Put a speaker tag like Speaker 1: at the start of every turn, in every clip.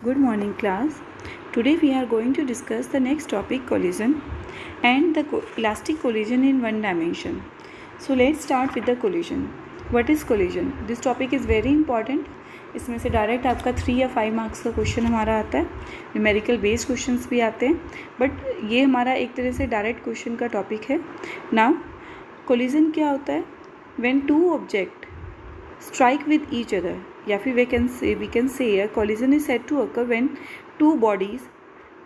Speaker 1: Good morning, class. Today we are going to discuss the next topic, collision and the elastic collision in one dimension. So let's start with the collision. What is collision? This topic is very important. इसमें से direct आपका 3 या 5 marks का question हमारा आता है. Numerical based questions भी आते हैं, बट ये हमारा एक तरह से डायरेक्ट क्वेश्चन का टॉपिक है. नाउ कोलिजन क्या होता है? When two object strike with each other, या फिर we can say a collision is said to occur when two bodies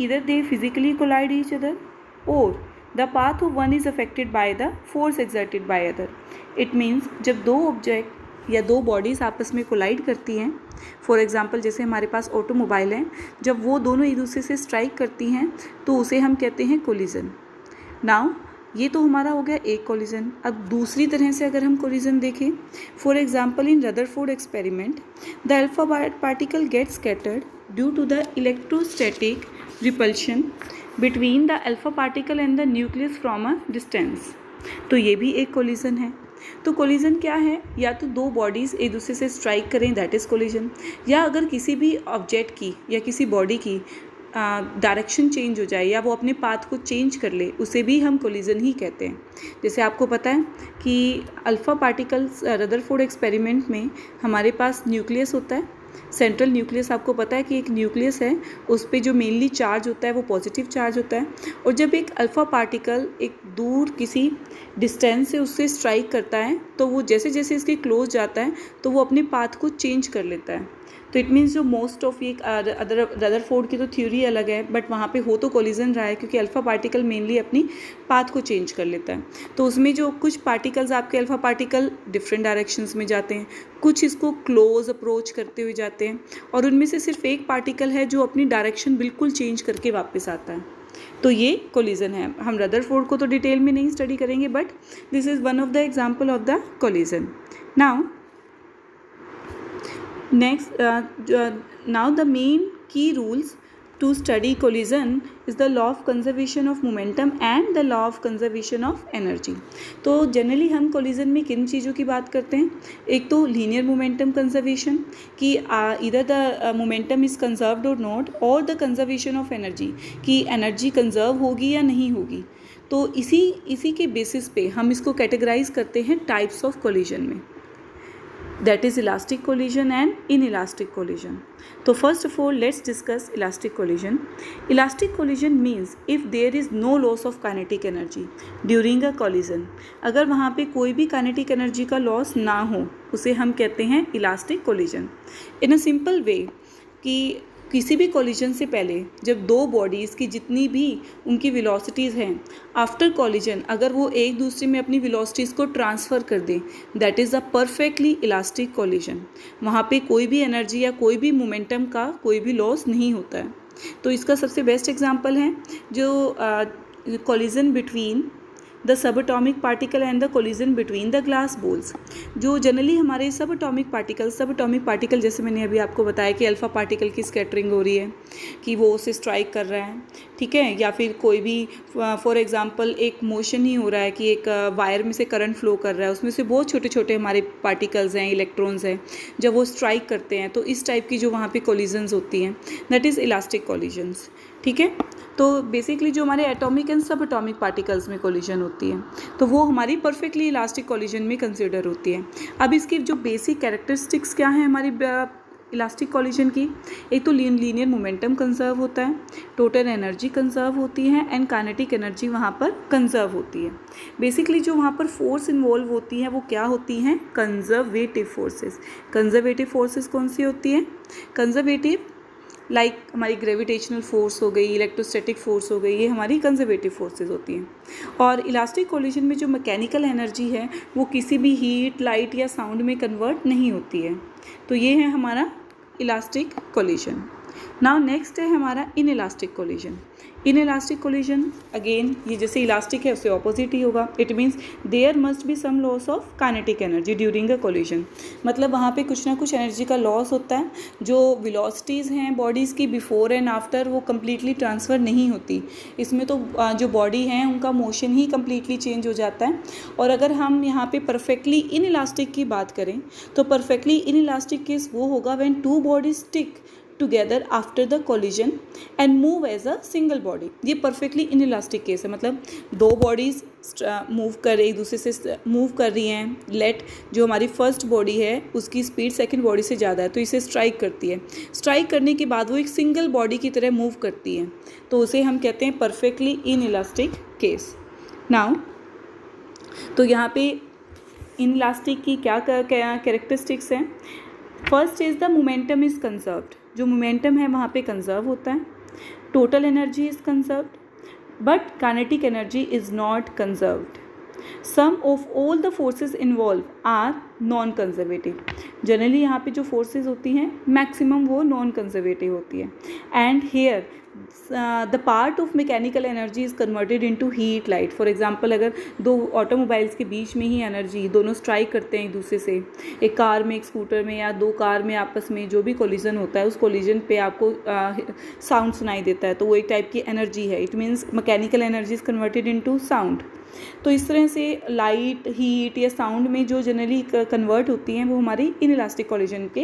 Speaker 1: either they physically collide each other or the path of one is affected by the force exerted by other. It means जब दो object या दो bodies आपस में collide करती हैं, for example जैसे हमारे पास ऑटोमोबाइल हैं, जब वो दोनों एक दूसरे से स्ट्राइक करती हैं तो उसे हम कहते हैं कोलिजन. नाउ ये तो हमारा हो गया एक कोलिजन. अब दूसरी तरह से अगर हम कोलिजन देखें, for example in Rutherford experiment the alpha particle gets scattered due to the electrostatic repulsion between the alpha particle and the nucleus from a distance. तो ये भी एक कोलिजन है. तो कोलिजन क्या है? या तो दो बॉडीज़ एक दूसरे से स्ट्राइक करें, दैट इज़ कोलिजन, या अगर किसी भी ऑब्जेक्ट की या किसी बॉडी की डायरेक्शन चेंज हो जाए या वो अपने पाथ को चेंज कर ले, उसे भी हम कोलिजन ही कहते हैं. जैसे आपको पता है कि अल्फ़ा पार्टिकल्स रदरफोर्ड एक्सपेरिमेंट में हमारे पास न्यूक्लियस होता है, सेंट्रल न्यूक्लियस. आपको पता है कि एक न्यूक्लियस है, उस पर जो मेनली चार्ज होता है वो पॉजिटिव चार्ज होता है, और जब एक अल्फ़ा पार्टिकल एक दूर किसी डिस्टेंस से उससे स्ट्राइक करता है तो वो जैसे जैसे इसके क्लोज जाता है तो वो अपने पाथ को चेंज कर लेता है. तो इट मीन्स जो मोस्ट ऑफ ये रदरफोर्ड की तो थ्योरी अलग है, बट वहाँ पे हो तो कोलिजन रहा है क्योंकि अल्फ़ा पार्टिकल मेनली अपनी पाथ को चेंज कर लेता है. तो उसमें जो कुछ पार्टिकल्स आपके अल्फ़ा पार्टिकल डिफरेंट डायरेक्शंस में जाते हैं, कुछ इसको क्लोज अप्रोच करते हुए जाते हैं, और उनमें से सिर्फ एक पार्टिकल है जो अपनी डायरेक्शन बिल्कुल चेंज करके वापस आता है. तो ये कोलिजन है. हम रदरफोर्ड को तो डिटेल में नहीं स्टडी करेंगे, but this is one of the example of the collision. Now now the main key rules to study collision is the law of conservation of momentum and the law of conservation of energy. तो generally हम collision में किन चीज़ों की बात करते हैं? एक तो लीनियर मोमेंटम कंजर्वेशन, कि इधर द मोमेंटम इज़ कंजर्व्ड और नॉट, और द कंजर्वेशन ऑफ एनर्जी, कि एनर्जी कंजर्व होगी या नहीं होगी. तो इसी के बेसिस पे हम इसको कैटेगराइज करते हैं टाइप्स ऑफ कोलिजन में, that is elastic collision and inelastic collision. So first of all let's discuss elastic collision. Elastic collision means if there is no loss of kinetic energy during a collision. अगर वहाँ पे कोई भी kinetic energy का loss ना हो, उसे हम कहते हैं elastic collision. In a simple way, कि किसी भी कोलिजन से पहले जब दो बॉडीज़ की जितनी भी उनकी वेलोसिटीज़ हैं, आफ्टर कोलिजन अगर वो एक दूसरे में अपनी वेलोसिटीज़ को ट्रांसफ़र कर दें, that is a perfectly elastic collision. वहाँ पे कोई भी एनर्जी या कोई भी मोमेंटम का कोई भी लॉस नहीं होता है. तो इसका सबसे बेस्ट एग्जांपल है जो collision between the sub atomic particle and the collision between the glass balls. जो जनरली हमारे सब अटोमिक पार्टिकल जैसे मैंने अभी आपको बताया कि अल्फ़ा पार्टिकल की स्कैटरिंग हो रही है, कि वो उसे स्ट्राइक कर रहा है, ठीक है, या फिर कोई भी फॉर एग्जांपल एक मोशन ही हो रहा है कि एक वायर में से करंट फ्लो कर रहा है, उसमें से बहुत छोटे छोटे हमारे पार्टिकल्स हैं, इलेक्ट्रॉन्स हैं, जब वो स्ट्राइक करते हैं तो इस टाइप की जो वहाँ पे कोलिजन्स होती हैं, दैट इज़ इलास्टिक कोलिजन्स. ठीक है, तो बेसिकली जो हमारे एटॉमिक एंड सब एटॉमिक पार्टिकल्स में कोलिजन होती है तो वो हमारी परफेक्टली इलास्टिक कोलिजन में कंसिडर होती है. अब इसकी जो बेसिक कैरेक्टरिस्टिक्स क्या हैं हमारी इलास्टिक कोलिजन की? एक तो लीनियर मोमेंटम कंजर्व होता है, टोटल एनर्जी कंजर्व होती है, एंड काइनेटिक एनर्जी वहाँ पर कंजर्व होती है. बेसिकली जो वहाँ पर फोर्स इन्वॉल्व होती हैं वो क्या होती हैं? Conservative forces. कंजर्वेटिव फोर्सेस कौन सी होती हैं? कंजर्वेटिव लाइक हमारी ग्रेविटेशनल फोर्स हो गई, इलेक्ट्रोस्टैटिक फोर्स हो गई, ये हमारी कंजर्वेटिव फोर्सेस होती हैं. और इलास्टिक कोलिजन में जो मैकेनिकल एनर्जी है वो किसी भी हीट, लाइट या साउंड में कन्वर्ट नहीं होती है. तो ये है हमारा इलास्टिक कोलिजन. नाउ नेक्स्ट है हमारा inelastic collision. Inelastic collision again ये जैसे इलास्टिक है उससे ऑपोजिट ही होगा. It means there must be some loss of kinetic energy during a collision. मतलब वहाँ पे कुछ ना कुछ एनर्जी का लॉस होता है. जो वेलोसिटीज़ हैं बॉडीज़ की बिफोर एंड आफ्टर वो कम्प्लीटली ट्रांसफ़र नहीं होती. इसमें तो जो बॉडी हैं उनका मोशन ही कम्प्लीटली चेंज हो जाता है. और अगर हम यहाँ पे परफेक्टली इनइलास्टिक की बात करें तो परफेक्टली इनइलास्टिक केस वो होगा when two bodies stick together after the collision and move as a single body. ये परफेक्टली इनइलास्टिक केस है, मतलब दो बॉडीज मूव कर एक दूसरे से मूव कर रही हैं। लेट जो हमारी फर्स्ट बॉडी है उसकी स्पीड सेकंड बॉडी से ज़्यादा है तो इसे स्ट्राइक करती है। स्ट्राइक करने के बाद वो एक सिंगल बॉडी की तरह मूव करती है, तो उसे हम कहते हैं परफेक्टली इनइलास्टिक केस। नाउ तो यहाँ पे इनइलास्टिक की क्या कैरेक्टरिस्टिक्स हैं। First is the momentum is conserved, जो मोमेंटम है वहाँ पे कंजर्व होता है। Total energy is conserved but kinetic energy is not conserved. Sum of all the forces involve are non conservative. Generally यहाँ पे जो फोर्सेस होती हैं मैक्सिमम वो नॉन कंजर्वेटिव होती है। And here the part of mechanical energy is converted into heat light. For example अगर दो ऑटोमोबाइल्स के बीच में ही एनर्जी, दोनों स्ट्राइक करते हैं एक दूसरे से, एक कार में एक स्कूटर में या दो कार में आपस में जो भी कोलिजन होता है उस कोलिजन पे आपको साउंड सुनाई देता है, तो वो एक टाइप की एनर्जी है। It means mechanical energy is converted into sound. तो इस तरह से लाइट, हीट या साउंड में जो जनरली कन्वर्ट होती हैं वो हमारी इनइलास्टिक कोलिजन के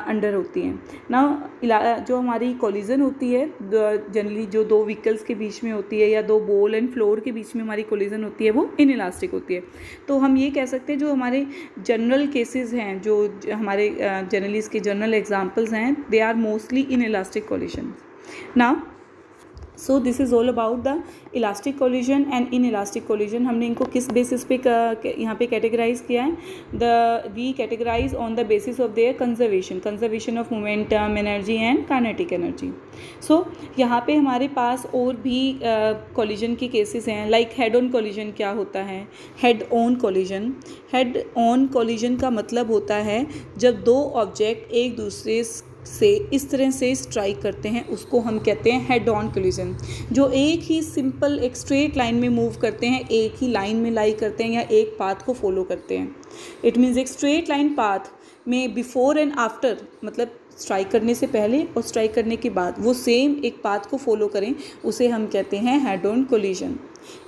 Speaker 1: अंडर होती हैं ना। जो हमारी कोलिजन होती है जनरली जो दो व्हीकल्स के बीच में होती है या दो बॉल एंड फ्लोर के बीच में हमारी कोलिजन होती है वो इनइलास्टिक होती है। तो हम ये कह सकते हैं जो हमारे जनरल केसेस हैं, जो हमारे जनरली इसके जनरल एग्जांपल्स हैं, they are mostly inelastic collision. Now so this is all about the elastic collision and inelastic collision. हमने इनको किस बेसिस पे यहाँ पे कैटेगराइज किया है? We categorise on the basis of their conservation of momentum, energy and kinetic energy. So यहाँ पे हमारे पास और भी कोलिजन के केसेस हैं, लाइक हेड ऑन कोलिजन। क्या होता है head on collision? Head on collision का मतलब होता है जब दो ऑब्जेक्ट एक दूसरे से इस तरह से स्ट्राइक करते हैं, उसको हम कहते हैं हेड ऑन कोलिजन। जो एक ही सिंपल एक स्ट्रेट लाइन में मूव करते हैं, एक ही लाइन में लाई करते हैं या एक पाथ को फॉलो करते हैं। इट मीन्स एक स्ट्रेट लाइन पाथ में बिफोर एंड आफ्टर, मतलब स्ट्राइक करने से पहले और स्ट्राइक करने के बाद वो सेम एक पाथ को फॉलो करें, उसे हम कहते हैं हेड ऑन कोलिजन।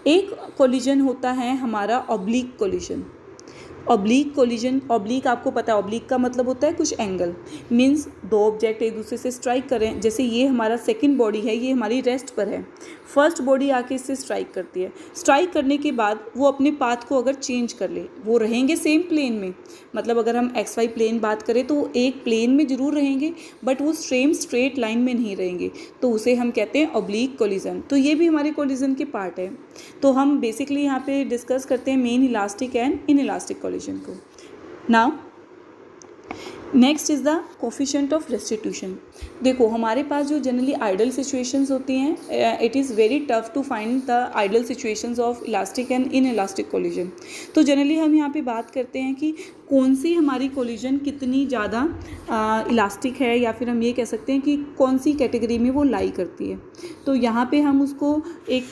Speaker 1: एक कोलिजन होता है हमारा oblique collision. Oblique collision, oblique आपको पता है ऑब्लिक का मतलब होता है कुछ एंगल। मीन्स दो ऑब्जेक्ट एक दूसरे से स्ट्राइक करें, जैसे ये हमारा सेकंड बॉडी है, ये हमारी रेस्ट पर है, फर्स्ट बॉडी आके इससे स्ट्राइक करती है। स्ट्राइक करने के बाद वो अपने पाथ को अगर चेंज कर ले, वो रहेंगे सेम प्लेन में, मतलब अगर हम एक्स वाई प्लेन बात करें तो वो एक प्लेन में ज़रूर रहेंगे बट वो सेम स्ट्रेट लाइन में नहीं रहेंगे, तो उसे हम कहते हैं ऑब्लिक कोलिजन। तो ये भी हमारे कोलिजन के पार्ट है। तो हम बेसिकली यहाँ पे डिस्कस करते हैं main elastic and inelastic collision को। Now next is the coefficient of restitution. देखो हमारे पास जो जनरली आइडल सिचुएशंस होती हैं, it is very tough to find the ideal situations of elastic and inelastic collision. तो जनरली हम यहाँ पे बात करते हैं कि कौन सी हमारी कोलिजन कितनी ज़्यादा इलास्टिक है, या फिर हम ये कह सकते हैं कि कौन सी कैटेगरी में वो लाई करती है। तो यहाँ पे हम उसको एक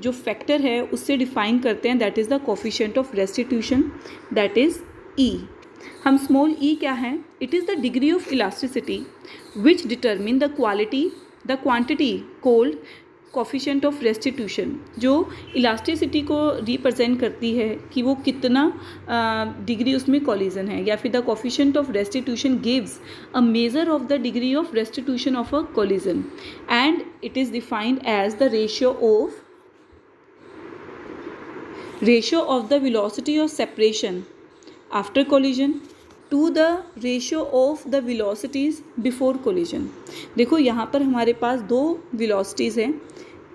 Speaker 1: जो फैक्टर है उससे डिफाइन करते हैं, that is the coefficient of restitution, that is E. हम स्मॉल ई क्या है? It is the degree of elasticity which determine the quantity called coefficient of restitution, जो इलास्टिसिटी को रिप्रेजेंट करती है कि वो कितना डिग्री उसमें कोलिजन है, या फिर the coefficient of restitution gives a measure of the degree of restitution of a collision and it is defined as the ratio of the velocity of separation after collision to the ratio of the velocities before collision। देखो यहाँ पर हमारे पास दो velocities हैं,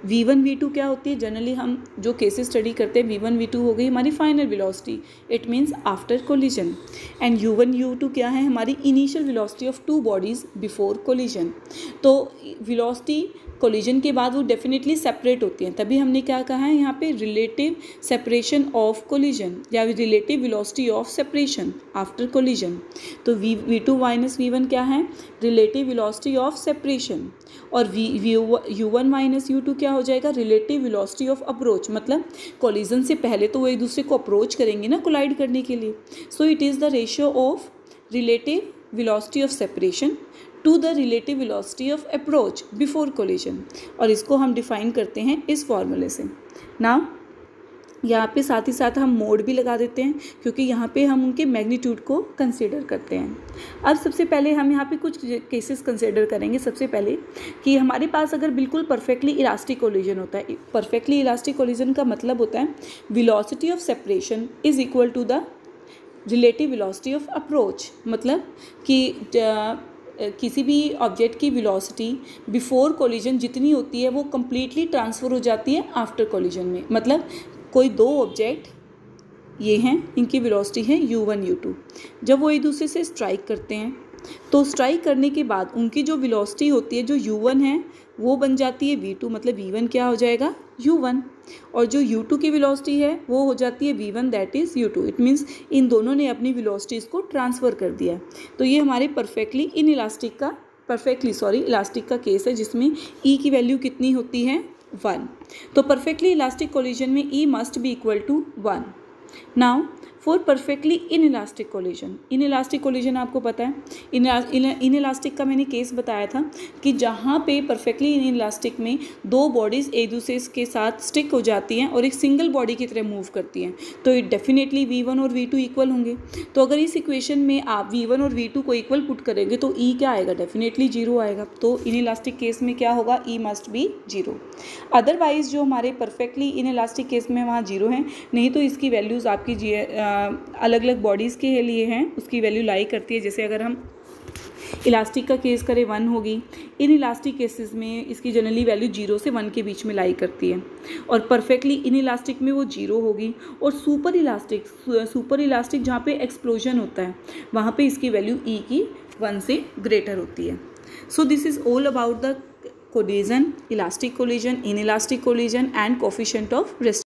Speaker 1: v1 v2 क्या होती है? Generally हम जो केसेस स्टडी करते हैं v1 v2 हो गई हमारी final velocity, it means after collision, and u1 u2 क्या है? हमारी initial velocity of to bodies before collision. तो वेलोसिटी कोलिजन के बाद वो डेफिनेटली सेपरेट होती हैं, तभी हमने क्या कहा है यहाँ पे रिलेटिव सेपरेशन ऑफ कोलिजन या relative velocity of separation after collision. तो v2 माइनस v1 क्या है? रिलेटिव वेलोसिटी ऑफ सेपरेशन, और u1 माइनस u2 क्या हो जाएगा? रिलेटिव वेलोसिटी ऑफ अप्रोच, मतलब कोलिजन से पहले तो वो एक दूसरे को अप्रोच करेंगे ना कोलाइड करने के लिए। So it is the ratio of relative velocity of separation to the relative velocity of approach before collision, और इसको हम डिफाइन करते हैं इस फॉर्मूले से। नाउ यहाँ पे साथ ही साथ हम मोड भी लगा देते हैं क्योंकि यहाँ पे हम उनके मैग्नीट्यूड को कंसीडर करते हैं। अब सबसे पहले हम यहाँ पे कुछ केसेस कंसीडर करेंगे। सबसे पहले कि हमारे पास अगर बिल्कुल परफेक्टली इलास्टिक कोलिजन होता है, परफेक्टली इलास्टिक कोलिजन का मतलब होता है velocity of separation is equal to the relative velocity of approach. मतलब कि किसी भी ऑब्जेक्ट की वेलोसिटी बिफोर कोलिजन जितनी होती है वो कम्प्लीटली ट्रांसफ़र हो जाती है आफ्टर कोलिजन में। मतलब कोई दो ऑब्जेक्ट ये हैं, इनकी वेलोसिटी है u1 u2। जब वो एक दूसरे से स्ट्राइक करते हैं तो स्ट्राइक करने के बाद उनकी जो वेलोसिटी होती है, जो u1 है वो बन जाती है v2। मतलब v1 क्या हो जाएगा u1, और जो u2 की वेलोसिटी है वो हो जाती है v1 that is u2। It means in दोनों ने अपनी वेलोसिटीज़ को ट्रांसफ़र कर दिया। तो ये हमारे परफेक्टली इलास्टिक का केस है जिसमें e की वैल्यू कितनी होती है 1। तो परफेक्टली इलास्टिक कोलिजन में E must be equal to 1। Now for perfectly inelastic collision, inelastic collision आपको पता है इनइलास्टिक का मैंने केस बताया था कि जहाँ पे परफेक्टली इनइलास्टिक में दो बॉडीज़ एक दूसरे के साथ स्टिक हो जाती हैं और एक सिंगल बॉडी की तरह मूव करती हैं, तो इट डेफिनेटली v1 और v2 इक्वल होंगे। तो अगर इस इक्वेशन में आप v1 और v2 को इक्वल पुट करेंगे तो E क्या आएगा, डेफिनेटली 0 आएगा। तो इनइलास्टिक केस में क्या होगा, E मस्ट बी 0। अदरवाइज जो हमारे परफेक्टली इनइलास्टिक केस में वहाँ 0 है, नहीं तो इसकी वैल्यूज़ आपकी अलग अलग बॉडीज़ के लिए हैं, उसकी वैल्यू लाई करती है। जैसे अगर हम इलास्टिक का केस करें 1 होगी, इन इलास्टिक केसेस में इसकी जनरली वैल्यू 0 से 1 के बीच में लाई करती है, और परफेक्टली इन इलास्टिक में वो 0 होगी। और सुपर इलास्टिक जहाँ पे एक्सप्लोजन होता है वहाँ पे इसकी वैल्यू E की 1 से ग्रेटर होती है। सो this is all about the collision, elastic collision, in elastic collision and coefficient of